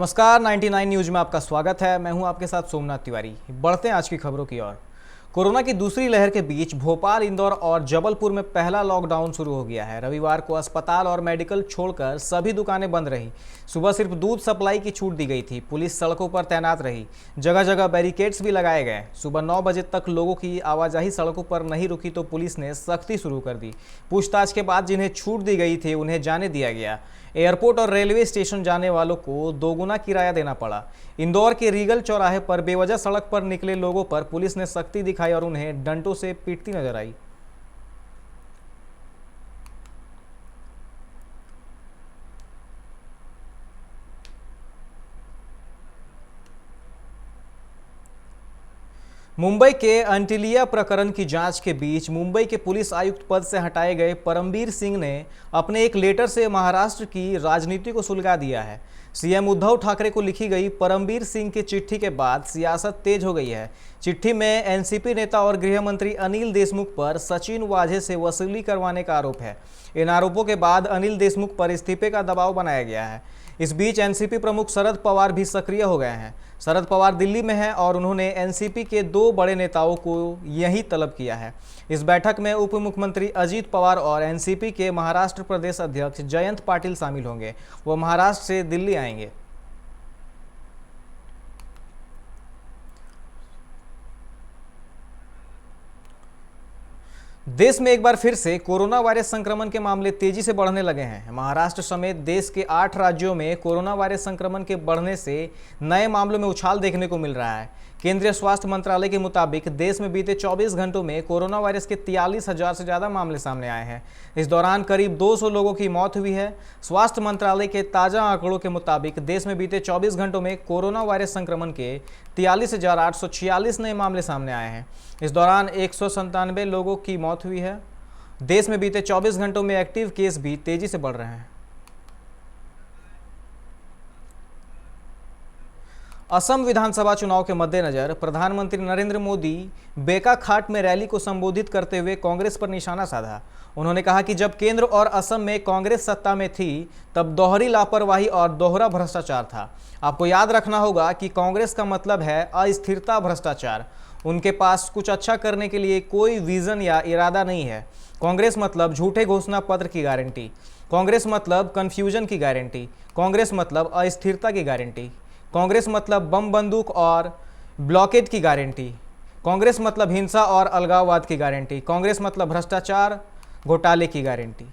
नमस्कार 99 न्यूज में आपका स्वागत है। मैं हूं आपके साथ सोमनाथ तिवारी। बढ़ते हैं आज की खबरों की ओर। कोरोना की दूसरी लहर के बीच भोपाल, इंदौर और जबलपुर में पहला लॉकडाउन शुरू हो गया है। रविवार को अस्पताल और मेडिकल छोड़कर सभी दुकानें बंद रही। सुबह सिर्फ दूध सप्लाई की छूट दी गई थी। पुलिस सड़कों पर तैनात रही। जगह जगह बैरिकेड्स भी लगाए गए। सुबह 9 बजे तक लोगों की आवाजाही सड़कों पर नहीं रुकी तो पुलिस ने सख्ती शुरू कर दी। पूछताछ के बाद जिन्हें छूट दी गई थी उन्हें जाने दिया गया। एयरपोर्ट और रेलवे स्टेशन जाने वालों को दोगुना किराया देना पड़ा। इंदौर के रीगल चौराहे पर बेवजह सड़क पर निकले लोगों पर पुलिस ने सख्ती दिखाई और उन्हें डंडों से पीटती नजर आई। मुंबई के अंटिलिया प्रकरण की जांच के बीच मुंबई के पुलिस आयुक्त पद से हटाए गए परमबीर सिंह ने अपने एक लेटर से महाराष्ट्र की राजनीति को सुलगा दिया है। सीएम उद्धव ठाकरे को लिखी गई परमबीर सिंह की चिट्ठी के बाद सियासत तेज हो गई है। चिट्ठी में एनसीपी नेता और गृह मंत्री अनिल देशमुख पर सचिन वाझे से वसूली करवाने का आरोप है। इन आरोपों के बाद अनिल देशमुख पर इस्तीफे का दबाव बनाया गया है। इस बीच एनसीपी प्रमुख शरद पवार भी सक्रिय हो गए हैं। शरद पवार दिल्ली में हैं और उन्होंने एनसीपी के दो बड़े नेताओं को यही तलब किया है। इस बैठक में उप मुख्यमंत्री अजीत पवार और एनसीपी के महाराष्ट्र प्रदेश अध्यक्ष जयंत पाटिल शामिल होंगे। वो महाराष्ट्र से दिल्ली आएंगे। देश में एक बार फिर से कोरोना वायरस संक्रमण के मामले तेजी से बढ़ने लगे हैं। महाराष्ट्र समेत देश के 8 राज्यों में कोरोना वायरस संक्रमण के बढ़ने से नए मामलों में उछाल देखने को मिल रहा है। केंद्रीय स्वास्थ्य मंत्रालय के मुताबिक देश में बीते 24 घंटों में कोरोना वायरस के 43,000 से ज़्यादा मामले सामने आए हैं। इस दौरान करीब 200 लोगों की मौत हुई है। स्वास्थ्य मंत्रालय के ताज़ा आंकड़ों के मुताबिक देश में बीते 24 घंटों में कोरोना वायरस संक्रमण के 43,846 नए मामले सामने आए हैं। इस दौरान 197 लोगों की मौत हुई है। देश में बीते 24 घंटों में एक्टिव केस भी तेजी से बढ़ रहे हैं। असम विधानसभा चुनाव के मद्देनजर प्रधानमंत्री नरेंद्र मोदी बेकाखाट में रैली को संबोधित करते हुए कांग्रेस पर निशाना साधा। उन्होंने कहा कि जब केंद्र और असम में कांग्रेस सत्ता में थी तब दोहरी लापरवाही और दोहरा भ्रष्टाचार था। आपको याद रखना होगा कि कांग्रेस का मतलब है अस्थिरता, भ्रष्टाचार। उनके पास कुछ अच्छा करने के लिए कोई विजन या इरादा नहीं है। कांग्रेस मतलब झूठे घोषणा पत्र की गारंटी। कांग्रेस मतलब कन्फ्यूजन की गारंटी। कांग्रेस मतलब अस्थिरता की गारंटी। कांग्रेस मतलब बम बंदूक और ब्लॉकेट की गारंटी। कांग्रेस मतलब हिंसा और अलगाववाद की गारंटी। कांग्रेस मतलब भ्रष्टाचार, घोटाले की गारंटी।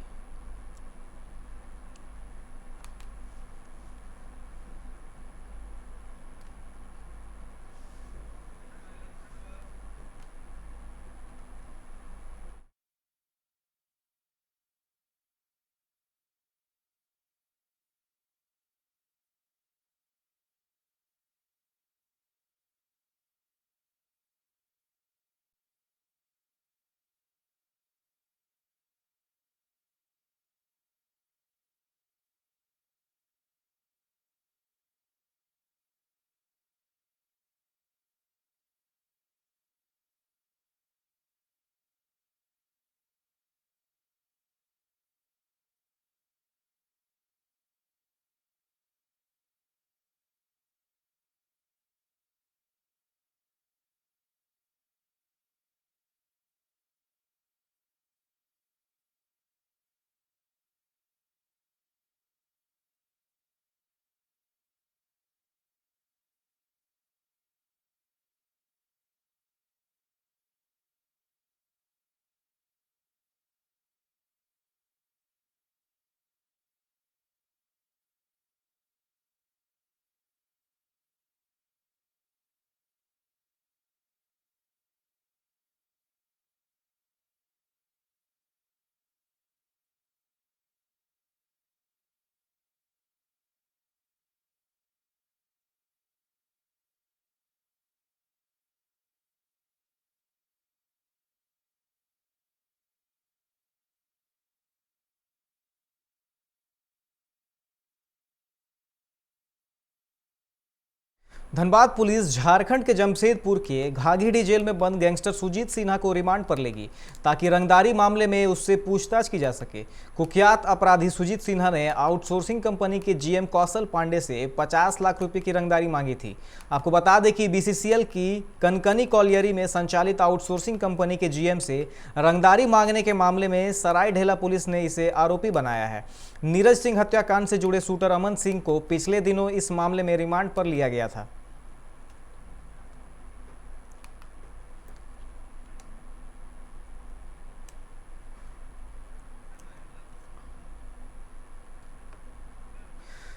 धनबाद पुलिस झारखंड के जमशेदपुर के घाघीडीह जेल में बंद गैंगस्टर सुजीत सिन्हा को रिमांड पर लेगी ताकि रंगदारी मामले में उससे पूछताछ की जा सके। कुख्यात अपराधी सुजीत सिन्हा ने आउटसोर्सिंग कंपनी के जीएम कौशल पांडे से 50 लाख रुपए की रंगदारी मांगी थी। आपको बता दें कि बीसीसीएल की कनकनी कॉलियरी में संचालित आउटसोर्सिंग कंपनी के जीएम से रंगदारी मांगने के मामले में सरायढेला पुलिस ने इसे आरोपी बनाया है। नीरज सिंह हत्याकांड से जुड़े शूटर अमन सिंह को पिछले दिनों इस मामले में रिमांड पर लिया गया था।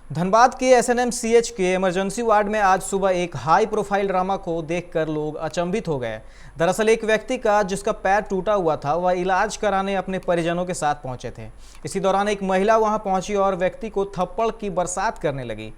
धनबाद के एसएनएमसीएच के इमरजेंसी वार्ड में आज सुबह एक हाई प्रोफाइल ड्रामा को देखकर लोग अचंभित हो गए। दरअसल एक व्यक्ति का जिसका पैर टूटा हुआ था वह इलाज कराने अपने परिजनों के साथ पहुंचे थे। इसी दौरान एक महिला वहां पहुंची और व्यक्ति को थप्पड़ की बरसात करने लगी।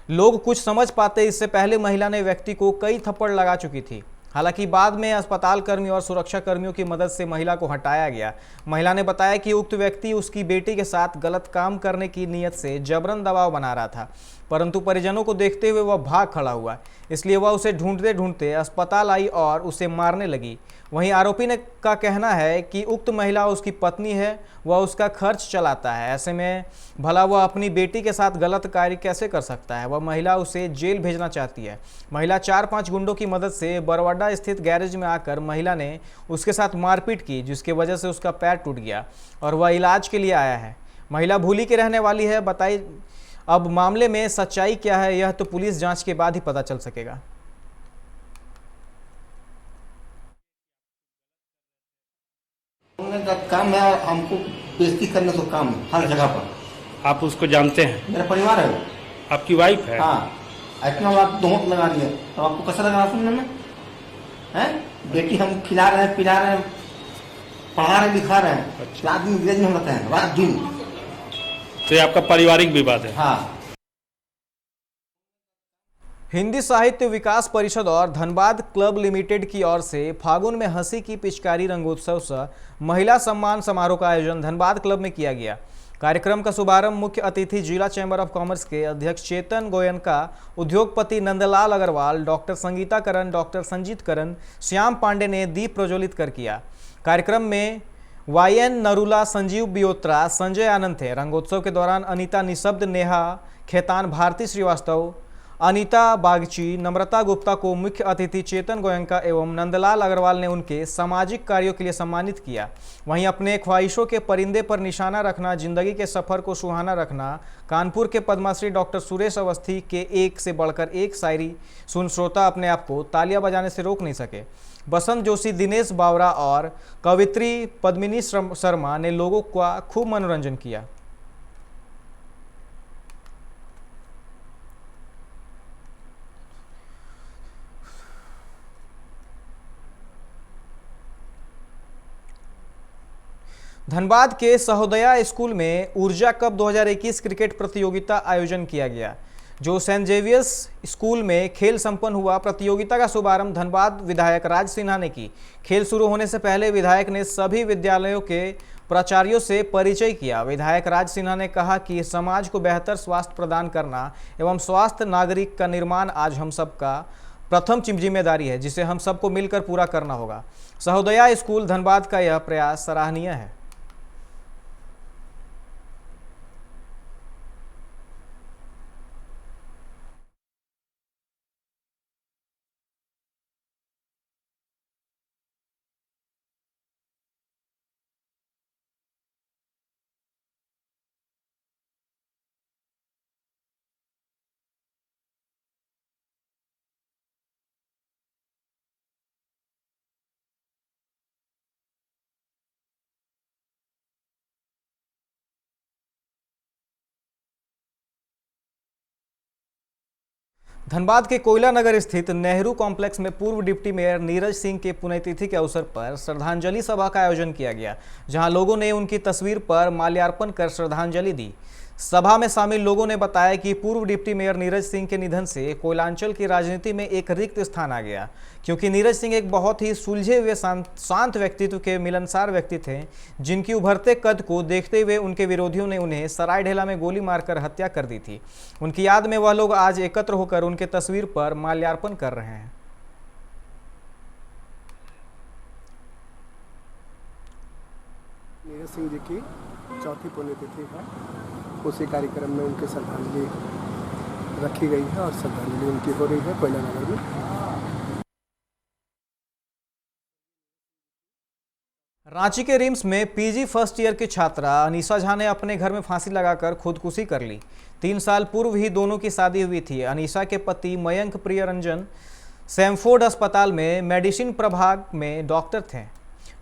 लोग कुछ समझ पाते इससे पहले महिला ने व्यक्ति को कई थप्पड़ लगा चुकी थी। हालांकि बाद में अस्पताल कर्मी और सुरक्षा कर्मियों की मदद से महिला को हटाया गया। महिला ने बताया कि उक्त व्यक्ति उसकी बेटी के साथ गलत काम करने की नीयत से जबरन दबाव बना रहा था, परंतु परिजनों को देखते हुए वह भाग खड़ा हुआ, इसलिए वह उसे ढूंढते ढूंढते अस्पताल आई और उसे मारने लगी। वहीं आरोपी ने का कहना है कि उक्त महिला उसकी पत्नी है, वह उसका खर्च चलाता है, ऐसे में भला वह अपनी बेटी के साथ गलत कार्य कैसे कर सकता है। वह महिला उसे जेल भेजना चाहती है। महिला 4-5 गुंडों की मदद से बरवाडा स्थित गैरेज में आकर महिला ने उसके साथ मारपीट की, जिसकी वजह से उसका पैर टूट गया और वह इलाज के लिए आया है। महिला भूली की रहने वाली है। बताई अब मामले में सच्चाई क्या है यह तो पुलिस जांच के बाद ही पता चल सकेगा। का काम है, हमको बेइज्जती करने का काम है हर जगह पर। आप उसको जानते हैं? मेरा परिवार है। आपकी वाइफ है? हाँ, इतना बात दोहत लगा दिया तो आपको कैसा लगा सुनने में? हैं? बेटी हम खिला रहे हैं, पिला रहे हैं, पढ़ा रहे लिखा रहे हैं। अच्छा। आदमी विलेज में रहते हैं रात दिन। तो ये आपका पारिवारिक विवाद है? हाँ। हिंदी साहित्य विकास परिषद और धनबाद क्लब लिमिटेड की ओर से फागुन में हंसी की पिचकारी रंगोत्सव सह महिला सम्मान समारोह का आयोजन धनबाद क्लब में किया गया। कार्यक्रम का शुभारंभ मुख्य अतिथि जिला चैम्बर ऑफ कॉमर्स के अध्यक्ष चेतन गोयनका, उद्योगपति नंदलाल अग्रवाल, डॉक्टर संगीता करण, डॉक्टर संजीत करण, श्याम पांडे ने दीप प्रज्वलित कर किया। कार्यक्रम में वाईएन नरूला, संजीव बियोत्रा, संजय आनंद थे। रंगोत्सव के दौरान अनीता निशब्द, नेहा खेतान, भारती श्रीवास्तव, अनीता बागची, नम्रता गुप्ता को मुख्य अतिथि चेतन गोयनका एवं नंदलाल अग्रवाल ने उनके सामाजिक कार्यों के लिए सम्मानित किया। वहीं अपने ख्वाहिशों के परिंदे पर निशाना रखना, जिंदगी के सफर को सुहाना रखना, कानपुर के पद्मश्री डॉक्टर सुरेश अवस्थी के एक से बढ़कर एक शायरी सुन श्रोता अपने आप को तालियां बजाने से रोक नहीं सके। बसंत जोशी, दिनेश बावरा और कवित्री पद्मिनी शर्मा ने लोगों का खूब मनोरंजन किया। धनबाद के सहोदया स्कूल में ऊर्जा कप 2021 क्रिकेट प्रतियोगिता आयोजन किया गया, जो सेंट जेवियर्स स्कूल में खेल संपन्न हुआ। प्रतियोगिता का शुभारंभ धनबाद विधायक राज सिन्हा ने की। खेल शुरू होने से पहले विधायक ने सभी विद्यालयों के प्राचार्यों से परिचय किया। विधायक राज सिन्हा ने कहा कि समाज को बेहतर स्वास्थ्य प्रदान करना एवं स्वास्थ्य नागरिक का निर्माण आज हम सबका प्रथम जिम्मेदारी है, जिसे हम सबको मिलकर पूरा करना होगा। सहोदया स्कूल धनबाद का यह प्रयास सराहनीय है। धनबाद के कोयला नगर स्थित नेहरू कॉम्प्लेक्स में पूर्व डिप्टी मेयर नीरज सिंह के पुण्यतिथि के अवसर पर श्रद्धांजलि सभा का आयोजन किया गया, जहां लोगों ने उनकी तस्वीर पर माल्यार्पण कर श्रद्धांजलि दी। सभा में शामिल लोगों ने बताया कि पूर्व डिप्टी मेयर नीरज सिंह के निधन से कोयलांचल की राजनीति में एक रिक्त स्थान आ गया, क्योंकि नीरज सिंह एक बहुत ही सुलझे हुए शांत व्यक्तित्व के मिलनसार व्यक्ति थे, जिनकी उभरते कद को देखते हुए उनके विरोधियों ने उन्हें सरायढेला में गोली मारकर हत्या कर दी थी। उनकी याद में वह लोग आज एकत्र होकर उनके तस्वीर पर माल्यार्पण कर रहे हैं। नीरज सिंह जी की चौथी पुण्यतिथि है, उसी कार्यक्रम में उनकी श्रद्धांजलि रखी गई है और श्रद्धांजलि उनकी हो रही है कोयला नगर में। रांची के रिम्स में पीजी फर्स्ट ईयर की छात्रा अनीसा झा ने अपने घर में फांसी लगाकर खुदकुशी कर ली। 3 साल पूर्व ही दोनों की शादी हुई थी। अनीसा के पति मयंक प्रियरंजन सैमफोर्ड अस्पताल में मेडिसिन प्रभाग में डॉक्टर थे।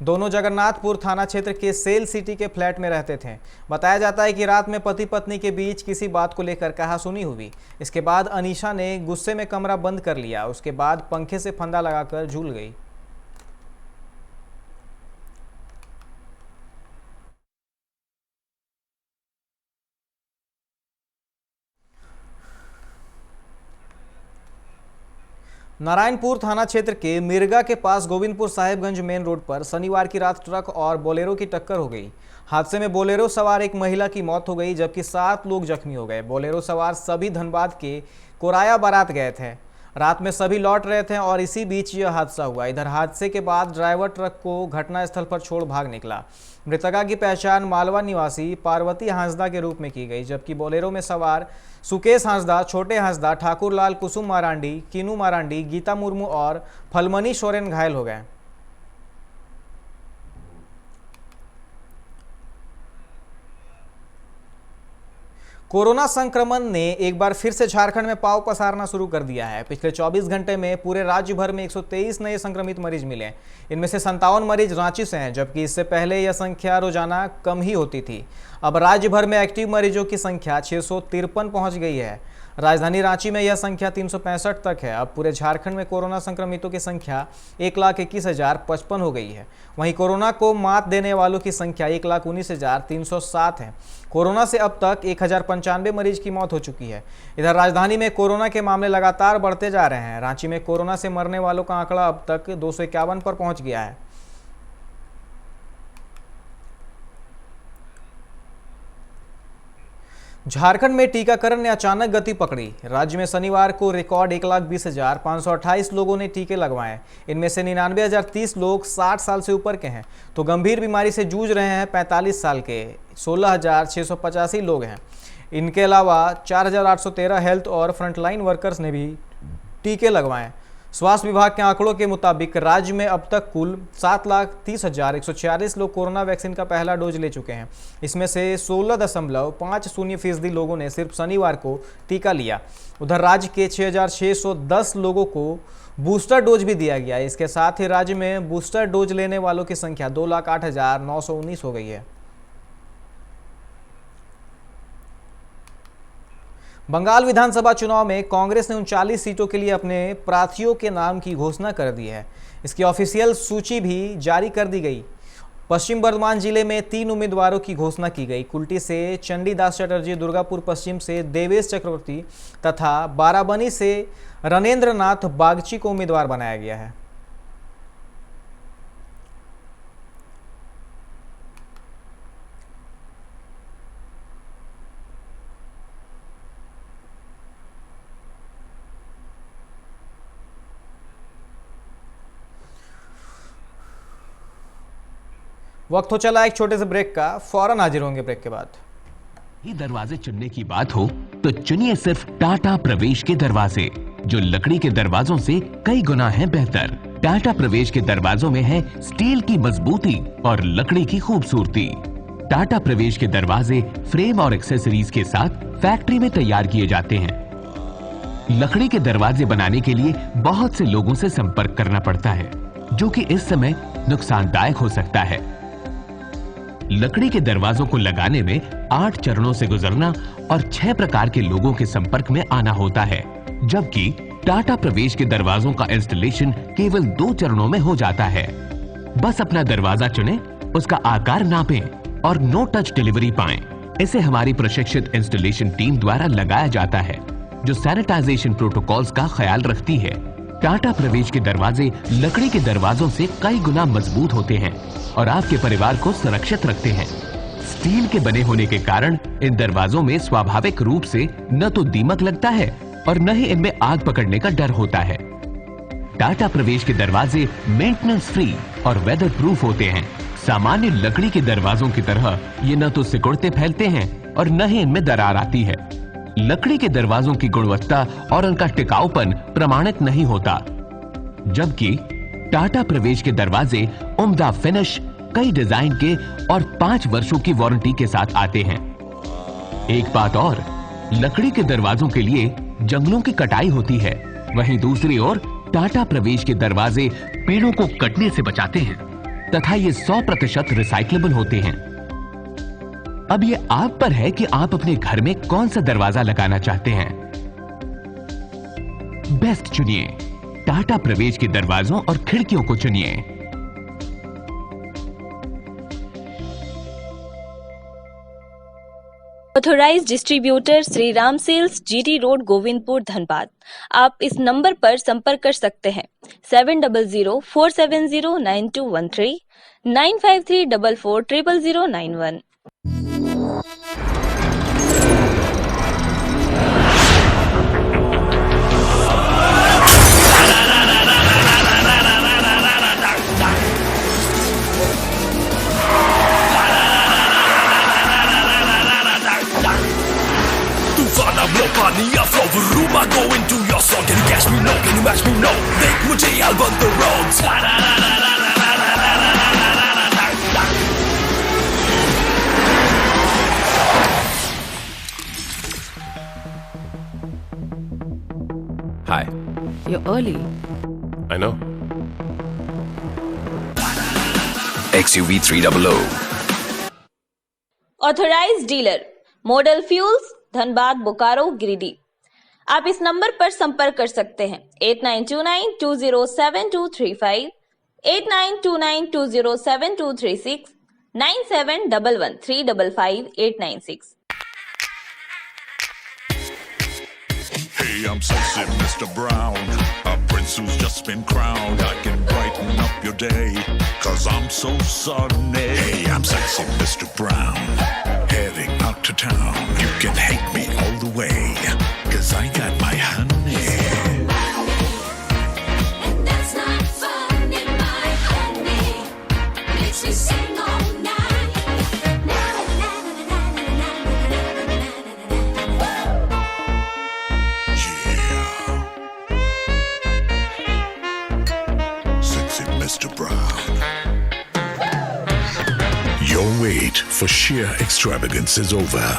दोनों जगन्नाथपुर थाना क्षेत्र के सेल सिटी के फ्लैट में रहते थे। बताया जाता है कि रात में पति पत्नी के बीच किसी बात को लेकर कहासुनी हुई। इसके बाद अनीसा ने गुस्से में कमरा बंद कर लिया। उसके बाद पंखे से फंदा लगाकर झूल गई। नारायणपुर थाना क्षेत्र के मिर्गा के पास गोविंदपुर साहिबगंज मेन रोड पर शनिवार की रात ट्रक और बोलेरो की टक्कर हो गई। हादसे में बोलेरो सवार एक महिला की मौत हो गई, जबकि 7 लोग जख्मी हो गए। बोलेरो सवार सभी धनबाद के कोराया बारात गए थे। रात में सभी लौट रहे थे और इसी बीच यह हादसा हुआ। इधर हादसे के बाद ड्राइवर ट्रक को घटनास्थल पर छोड़ भाग निकला। मृतका की पहचान मालवा निवासी पार्वती हांसदा के रूप में की गई, जबकि बोलेरो में सवार सुकेश हांसदा, छोटे हांसदा, ठाकुरलाल, कुसुम मारांडी, कीनू मारांडी, गीता मुर्मू और फलमनी सोरेन घायल हो गए। कोरोना संक्रमण ने एक बार फिर से झारखंड में पांव पसारना शुरू कर दिया है। पिछले 24 घंटे में पूरे राज्य भर में 123 नए संक्रमित मरीज मिले। इनमें से 57 मरीज रांची से हैं, जबकि इससे पहले यह संख्या रोजाना कम ही होती थी। अब राज्य भर में एक्टिव मरीजों की संख्या 653 पहुंच गई है। राजधानी रांची में यह संख्या 365 तक है। अब पूरे झारखंड में कोरोना संक्रमितों की संख्या 1,21,055 हो गई है। वहीं कोरोना को मात देने वालों की संख्या 1,19,307 है। कोरोना से अब तक 1,095 मरीज की मौत हो चुकी है। इधर राजधानी में कोरोना के मामले लगातार बढ़ते जा रहे हैं। रांची में कोरोना से मरने वालों का आंकड़ा अब तक 251 पर पहुंच गया है। झारखंड में टीकाकरण ने अचानक गति पकड़ी। राज्य में शनिवार को रिकॉर्ड 1,20,528 लोगों ने टीके लगवाए। इनमें से 99,030 लोग 60 साल से ऊपर के हैं, तो गंभीर बीमारी से जूझ रहे हैं 45 साल के 16,685 लोग हैं। इनके अलावा 4,813 हेल्थ और फ्रंटलाइन वर्कर्स ने भी टीके लगवाए। स्वास्थ्य विभाग के आंकड़ों के मुताबिक राज्य में अब तक कुल 7,30,146 लोग कोरोना वैक्सीन का पहला डोज ले चुके हैं। इसमें से 16.50% लोगों ने सिर्फ शनिवार को टीका लिया। उधर राज्य के 6,610 लोगों को बूस्टर डोज भी दिया गया। इसके साथ ही राज्य में बूस्टर डोज लेने वालों की संख्या 2,08,919 हो गई है। बंगाल विधानसभा चुनाव में कांग्रेस ने 39 सीटों के लिए अपने प्रार्थियों के नाम की घोषणा कर दी है। इसकी ऑफिशियल सूची भी जारी कर दी गई। पश्चिम बर्धमान जिले में 3 उम्मीदवारों की घोषणा की गई। कुल्टी से चंडीदास चटर्जी, दुर्गापुर पश्चिम से देवेश चक्रवर्ती तथा बाराबनी से रणेंद्र नाथ बागची को उम्मीदवार बनाया गया है। वक्त हो चला एक छोटे से ब्रेक का। फौरन हाजिर होंगे ब्रेक के बाद। ही दरवाजे चुनने की बात हो तो चुनिए सिर्फ टाटा प्रवेश के दरवाजे, जो लकड़ी के दरवाजों से कई गुना है बेहतर। टाटा प्रवेश के दरवाजों में है स्टील की मजबूती और लकड़ी की खूबसूरती। टाटा प्रवेश के दरवाजे फ्रेम और एक्सेसरीज के साथ फैक्ट्री में तैयार किए जाते हैं। लकड़ी के दरवाजे बनाने के लिए बहुत से लोगों से संपर्क करना पड़ता है, जो कि इस समय नुकसानदायक हो सकता है। लकड़ी के दरवाजों को लगाने में 8 चरणों से गुजरना और 6 प्रकार के लोगों के संपर्क में आना होता है, जबकि टाटा प्रवेश के दरवाजों का इंस्टॉलेशन केवल 2 चरणों में हो जाता है। बस अपना दरवाजा चुनें, उसका आकार नापें और नो टच डिलीवरी पाएं। इसे हमारी प्रशिक्षित इंस्टॉलेशन टीम द्वारा लगाया जाता है, जो सैनिटाइजेशन प्रोटोकॉल्स का ख्याल रखती है। टाटा प्रवेश के दरवाजे लकड़ी के दरवाजों से कई गुना मजबूत होते हैं और आपके परिवार को सुरक्षित रखते हैं। स्टील के बने होने के कारण इन दरवाजों में स्वाभाविक रूप से न तो दीमक लगता है और न ही इनमें आग पकड़ने का डर होता है। टाटा प्रवेश के दरवाजे मेंटेनेंस फ्री और वेदर प्रूफ होते हैं। सामान्य लकड़ी के दरवाजों की तरह ये न तो सिकुड़ते फैलते हैं और न ही इनमें दरार आती है। लकड़ी के दरवाजों की गुणवत्ता और उनका टिकाऊपन प्रमाणित नहीं होता, जबकि टाटा प्रवेश के दरवाजे उम्दा फिनिश, कई डिजाइन के और 5 वर्षों की वारंटी के साथ आते हैं। एक बात और, लकड़ी के दरवाजों के लिए जंगलों की कटाई होती है, वहीं दूसरी ओर टाटा प्रवेश के दरवाजे पेड़ों को कटने से बचाते हैं तथा ये 100% रिसाइक्लेबल होते हैं। अब ये आप पर है कि आप अपने घर में कौन सा दरवाजा लगाना चाहते हैं। बेस्ट चुनिए, टाटा प्रवेश के दरवाजों और खिड़कियों को चुनिए। Authorised distributor Shri Ram sales, GT road, Govindpur, Dhanbad. आप इस नंबर पर संपर्क कर सकते हैं 7004709213 9534400091। Rumba go into your song. Can you catch me? No. Can you match me? No. Make mujhe I'll burn the roads. Hi. You're early. I know. XUV 300. Authorised dealer model fuels, Dhanbad, Bokaro, Giridih. आप इस number पर संपर्क कर सकते हैं 8929207235, 8929207236, 9711355896। Hey, I'm sexy Mr. Brown, a prince who's just been crowned. I can brighten up your day, 'cause I'm so sunny. Hey, I'm sexy Mr. Brown, heading out to town. You can hate me all the way, 'cause I got my honey. And that's not funny, my honey. Makes me sing all night. Sexy Mr. Brown. Your wait for sheer extravagance is over.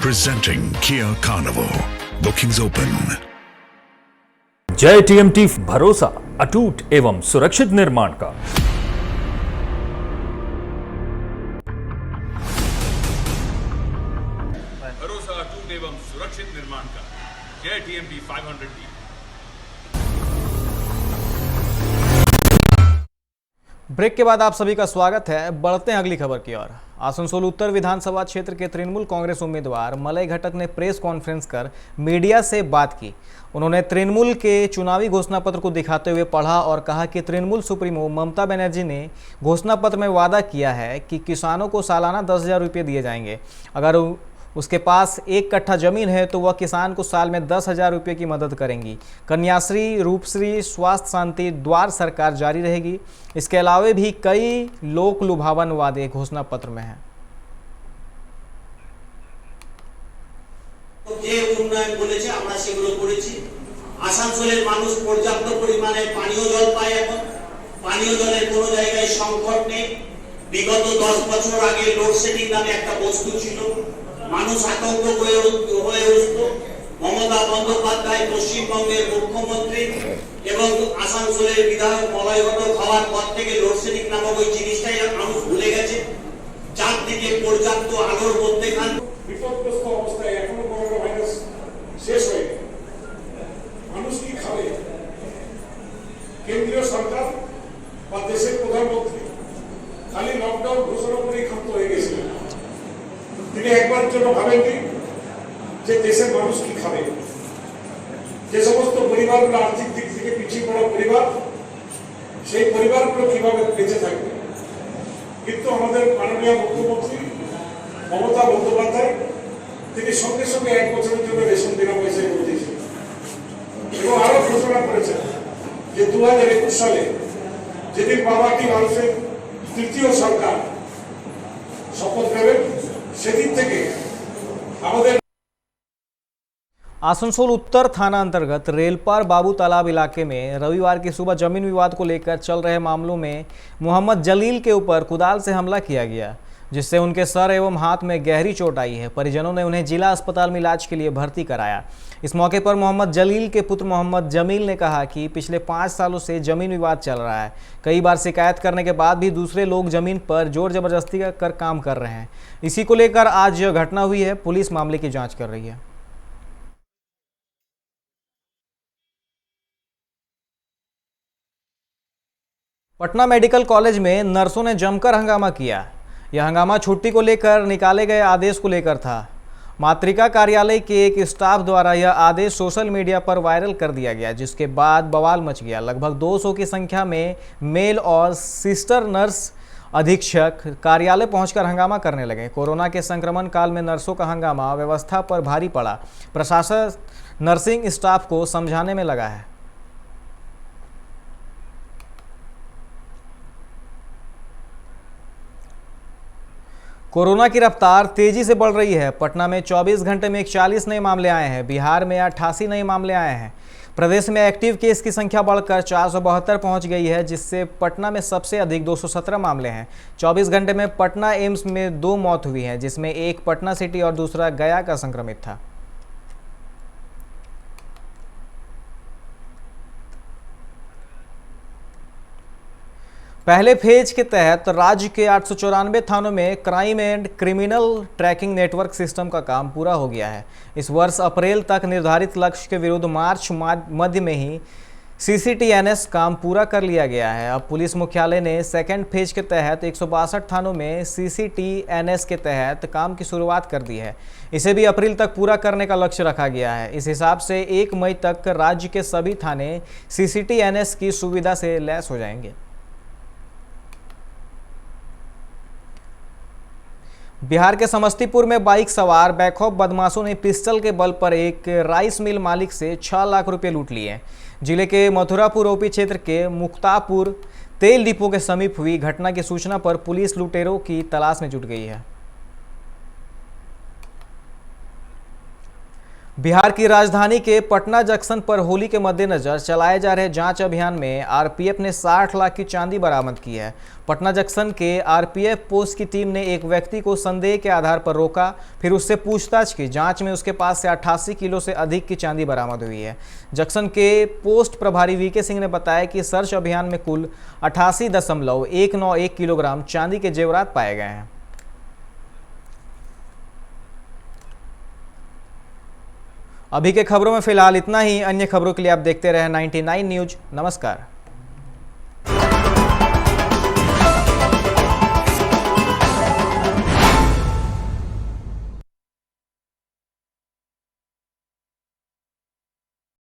Presenting Kia Carnival. Bookings open. जय TMT, भरोसा अटूट एवं सुरक्षित निर्माण का। भरोसा अटूट एवं सुरक्षित निर्माण का। जय टीएमटी 500D। ब्रेक के बाद आप सभी का स्वागत है। बढ़ते हैं अगली खबर की ओर। आसनसोल उत्तर विधानसभा क्षेत्र के तृणमूल कांग्रेस उम्मीदवार मलय घटक ने प्रेस कॉन्फ्रेंस कर मीडिया से बात की। उन्होंने तृणमूल के चुनावी घोषणा पत्र को दिखाते हुए पढ़ा और कहा कि तृणमूल सुप्रीमो ममता बनर्जी ने घोषणा पत्र में वादा किया है कि किसानों को सालाना 10,000 रुपये दिए जाएंगे। अगर उसके पास 1 कट्ठा जमीन है तो वह किसान को साल में 10,000 रुपये की मदद करेंगी। कन्याश्री, रूपश्री, स्वास्थ्य शांति, द्वार सरकार जारी रहेगी। इसके अलावा भी कई लोक लुभावन वादे घोषणा पत्र में हैं। যে উন্নয়ন বলেছে আমরা সেগুলো করেছি। আসানসোলের মানুষ পর্যাপ্ত পরিমাণে পানীয় জল পায়। এখন পানীয় জলের কোনো জায়গায় সংকট নেই। বিগত 10 বছর আগে লোডশেডিং নামে একটা বস্তু ছিল, মানুষ আতঙ্ক হয়ে উঠত। মমতা বন্দ্যোপাধ্যায় পশ্চিমবঙ্গের মুখ্যমন্ত্রী এবং আসানসোলের বিধায়ক মলয় ঘটক হওয়ার পর থেকে লোডশেডিং নামক ওই জিনিসটাই মানুষ ভুলে গেছে। চারদিকে পর্যাপ্ত আলোর মধ্যেখান বিপদগ্রস্ত অবস্থায় এখনো করোনা ভাইরাস শেষ হয়নি। মানুষ কি খাবে? কেন্দ্রীয় সরকার বা দেশের প্রধানমন্ত্রী খালি লকডাউন ঘোষণা করেই ক্ষান্ত হয়ে গেছিলেন। তিনি একবার জন্য ভাবেননি যে দেশের মানুষ কি খাবে, যে সমস্ত পরিবারগুলো আর্থিক দিক থেকে পিছিয়ে পড়া পরিবার, সেই পরিবারগুলো কিভাবে বেঁচে থাকবে। কিন্তু আমাদের মাননীয় মুখ্যমন্ত্রী মমতা বন্দ্যোপাধ্যায় তিনি সঙ্গে সঙ্গে 1 বছরের জন্য রেশন বিনা পয়সায় করে দিয়েছেন এবং আরো ঘোষণা করেছেন যে 2021 সালে যেদিন বাবাটি মানুষের তৃতীয় সরকার শপথ নেবেন সেদিন থেকে আমাদের आसनसोल उत्तर थाना अंतर्गत रेलपार बाबू तालाब इलाके में रविवार की सुबह जमीन विवाद को लेकर चल रहे मामलों में मोहम्मद जलील के ऊपर कुदाल से हमला किया गया, जिससे उनके सर एवं हाथ में गहरी चोट आई है। परिजनों ने उन्हें जिला अस्पताल में इलाज के लिए भर्ती कराया। इस मौके पर मोहम्मद जलील के पुत्र मोहम्मद जमील ने कहा कि पिछले 5 सालों से जमीन विवाद चल रहा है। कई बार शिकायत करने के बाद भी दूसरे लोग जमीन पर जोर जबरदस्ती कर काम कर रहे हैं। इसी को लेकर आज यह घटना हुई है। पुलिस मामले की जाँच कर रही है। पटना मेडिकल कॉलेज में नर्सों ने जमकर हंगामा किया। यह हंगामा छुट्टी को लेकर निकाले गए आदेश को लेकर था। मातृका कार्यालय के एक स्टाफ द्वारा यह आदेश सोशल मीडिया पर वायरल कर दिया गया, जिसके बाद बवाल मच गया। लगभग 200 की संख्या में मेल और सिस्टर नर्स अधीक्षक कार्यालय पहुंचकर हंगामा करने लगे। कोरोना के संक्रमण काल में नर्सों का हंगामा व्यवस्था पर भारी पड़ा। प्रशासन नर्सिंग स्टाफ को समझाने में लगा है। कोरोना की रफ्तार तेजी से बढ़ रही है। पटना में 24 घंटे में 41 नए मामले आए हैं। बिहार में 88 नए मामले आए हैं। प्रदेश में एक्टिव केस की संख्या बढ़कर 472 पहुंच गई है, जिससे पटना में सबसे अधिक 217 मामले हैं। 24 घंटे में पटना एम्स में 2 मौत हुई हैं, जिसमें एक पटना सिटी और दूसरा गया का संक्रमित था। पहले फेज के तहत राज्य के 894 थानों में crime and criminal tracking network system का काम पूरा हो गया है। इस वर्ष अप्रैल तक निर्धारित लक्ष्य के विरुद्ध मार्च मध्य में ही CCTNS काम पूरा कर लिया गया है। अब पुलिस मुख्यालय ने सेकेंड फेज के तहत 162 थानों में CCTNS के तहत काम की शुरुआत कर दी है। इसे भी अप्रैल तक पूरा करने का लक्ष्य रखा गया है। इस हिसाब से 1 मई तक राज्य के सभी थाने CCTNS की सुविधा से लैस हो जाएंगे। बिहार के समस्तीपुर में बाइक सवार बेखौफ बदमाशों ने पिस्टल के बल पर एक राइस मिल मालिक से 6 लाख रुपए लूट लिए। जिले के मथुरापुर ओपी क्षेत्र के मुक्तापुर तेल डिपो के समीप हुई घटना की सूचना पर पुलिस लुटेरों की तलाश में जुट गई है। बिहार की राजधानी के पटना जंक्शन पर होली के मद्देनजर चलाए जा रहे जांच अभियान में आरपीएफ ने 60 लाख की चांदी बरामद की है। पटना जंक्शन के आरपीएफ पोस्ट की टीम ने एक व्यक्ति को संदेह के आधार पर रोका, फिर उससे पूछताछ की। जांच में उसके पास से 88 किलो से अधिक की चांदी बरामद हुई है। जंक्शन के पोस्ट प्रभारी वीके सिंह ने बताया कि सर्च अभियान में कुल 88.191 किलोग्राम चांदी के जेवरात पाए गए हैं। अभी के खबरों में फिलहाल इतना ही। अन्य खबरों के लिए आप देखते रहे 99 न्यूज। नमस्कार।